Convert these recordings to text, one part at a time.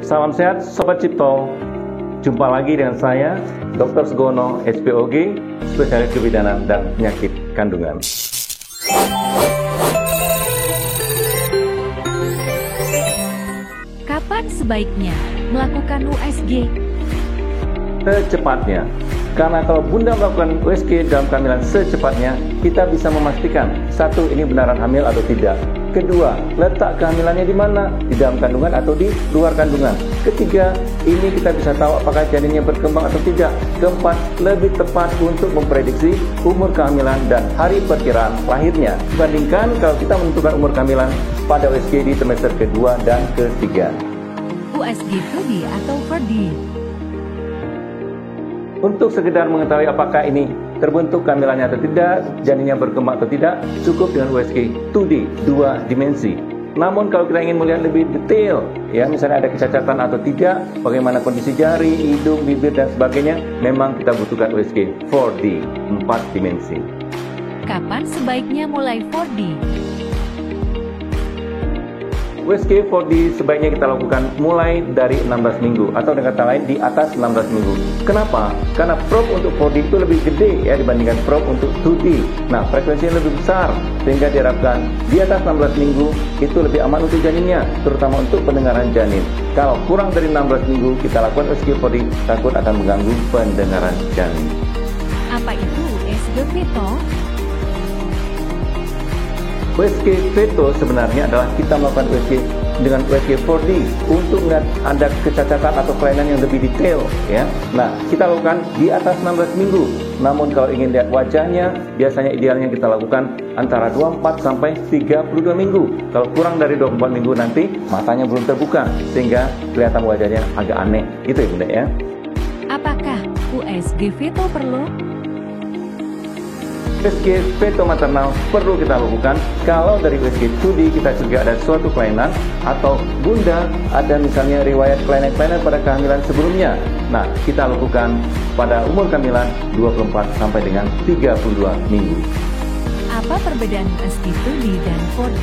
Salam sehat Sobat Cipto. Jumpa lagi dengan saya, Dr. Sugono, SPOG, spesialis kebidanan dan penyakit kandungan. Kapan sebaiknya melakukan USG? Secepatnya. Karena kalau Bunda melakukan USG dalam kehamilan secepatnya, kita bisa memastikan, satu, ini benaran hamil atau tidak. Kedua, letak kehamilannya di mana? Di dalam kandungan atau di luar kandungan. Ketiga, ini kita bisa tahu apakah janinnya berkembang atau tidak. Keempat, lebih tepat untuk memprediksi umur kehamilan dan hari perkiraan lahirnya. Dibandingkan kalau kita menentukan umur kehamilan pada USG di trimester kedua dan ketiga. USG 2D atau 4D? Untuk sekedar mengetahui apakah ini terbentuk kehamilannya atau tidak, janinnya berkembang atau tidak, cukup dengan USG 2D, 2 dimensi. Namun kalau kita ingin melihat lebih detail, ya misalnya ada kecacatan atau tidak, bagaimana kondisi jari, hidung, bibir dan sebagainya, memang kita butuhkan USG 4D, 4 dimensi. Kapan sebaiknya mulai 4D? USG 4D sebaiknya kita lakukan mulai dari 16 minggu atau dengan kata lain di atas 16 minggu. Kenapa? Karena probe untuk 4D itu lebih gede ya dibandingkan probe untuk 2D. Nah, frekuensinya lebih besar sehingga diharapkan di atas 16 minggu itu lebih aman untuk janinnya, terutama untuk pendengaran janin. Kalau kurang dari 16 minggu kita lakukan USG 4D, takut akan mengganggu pendengaran janin. Apa itu USG feto? USG feto sebenarnya adalah kita melakukan USG dengan USG 4D untuk melihat ada kecacatan atau kelainan yang lebih detail ya. Nah, kita lakukan di atas 16 minggu. Namun kalau ingin lihat wajahnya, biasanya idealnya kita lakukan antara 24 sampai 32 minggu. Kalau kurang dari 24 minggu nanti matanya belum terbuka sehingga kelihatan wajahnya agak aneh. Gitu ya Bunda ya. Apakah USG feto perlu? USG feto maternal perlu kita lakukan kalau dari USG 2D kita juga ada suatu kelainan atau Bunda ada misalnya riwayat kelainan-kelainan pada kehamilan sebelumnya. Nah, kita lakukan pada umur kehamilan 24 sampai dengan 32 minggu. Apa perbedaan USG 2D dan 4D?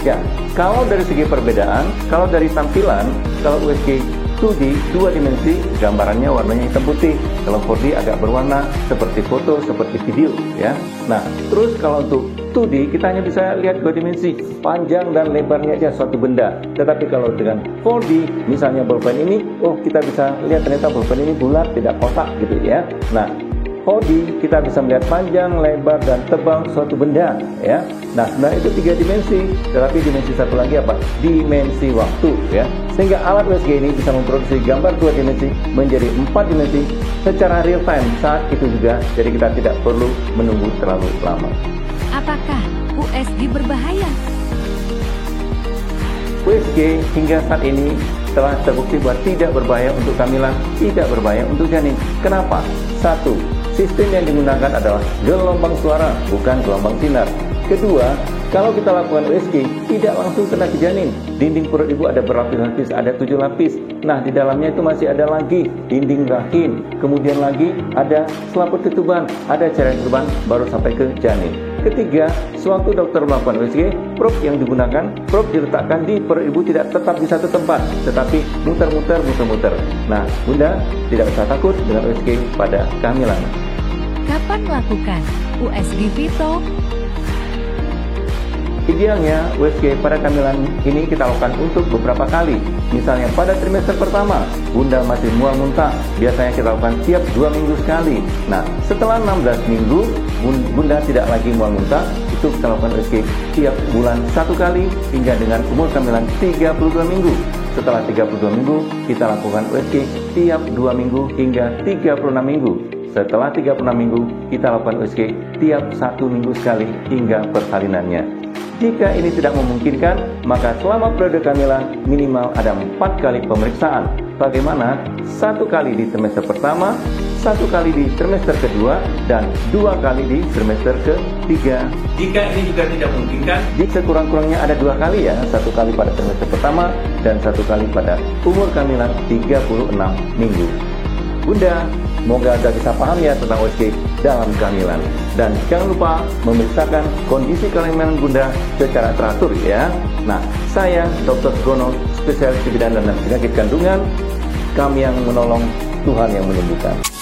Ya, kalau dari segi perbedaan, kalau dari tampilan, kalau USG 2D, 2 dimensi, gambarannya warnanya hitam putih. Kalau 4D agak berwarna seperti foto, seperti video ya. Nah, terus kalau untuk 2D kita hanya bisa lihat 2 dimensi, panjang dan lebarnya aja suatu benda. Tetapi kalau dengan 4D, misalnya bolpen ini, kita bisa lihat ternyata bolpen ini bulat, tidak kotak gitu ya. Nah, 4D kita bisa melihat panjang, lebar, dan tebal suatu benda ya. Nah, sebenarnya itu 3 dimensi, tetapi dimensi satu lagi apa? Dimensi waktu ya. Sehingga alat USG ini bisa memproduksi gambar 2 dimensi menjadi 4 dimensi secara real time saat itu juga. Jadi kita tidak perlu menunggu terlalu lama. Apakah USG berbahaya? USG hingga saat ini telah terbukti bahwa tidak berbahaya untuk kehamilan, tidak berbahaya untuk janin. Kenapa? Satu, sistem yang digunakan adalah gelombang suara, bukan gelombang sinar. Kedua, kalau kita lakukan USG, tidak langsung kena ke janin. Dinding perut ibu ada berlapis-lapis, ada 7 lapis. Nah, di dalamnya itu masih ada lagi dinding rahim. Kemudian lagi ada selaput ketuban, ada cairan ketuban, baru sampai ke janin. Ketiga, sewaktu dokter melakukan USG, probe yang digunakan, probe diletakkan di perut ibu tidak tetap di satu tempat, tetapi muter-muter. Nah, Bunda tidak usah takut dengan USG pada kehamilan. Kapan melakukan USG feto? Idealnya USG pada kehamilan ini kita lakukan untuk beberapa kali. Misalnya pada trimester pertama, Bunda masih mual muntah, biasanya kita lakukan tiap 2 minggu sekali. Nah, setelah 16 minggu, Bunda tidak lagi mual muntah, itu kita lakukan USG tiap bulan 1 kali hingga dengan umur kehamilan 32 minggu. Setelah 32 minggu, kita lakukan USG tiap 2 minggu hingga 36 minggu. Setelah 36 minggu, kita lakukan USG tiap 1 minggu sekali hingga persalinannya. Jika ini tidak memungkinkan, maka selama periode kehamilan minimal ada 4 kali pemeriksaan. Bagaimana? 1 kali di trimester pertama, 1 kali di trimester kedua, dan 2 kali di trimester ketiga. Jika ini juga tidak memungkinkan, sekurang-kurangnya ada 2 kali ya, 1 kali pada trimester pertama dan 1 kali pada umur kehamilan 36 minggu. Bunda, semoga Anda bisa paham ya tentang USG dalam kehamilan. Dan jangan lupa memeriksakan kondisi kehamilan Bunda secara teratur ya. Nah, saya Dr. Sugono, spesialis kebidanan dan penyakit kandungan. Kami yang menolong, Tuhan yang menyembuhkan.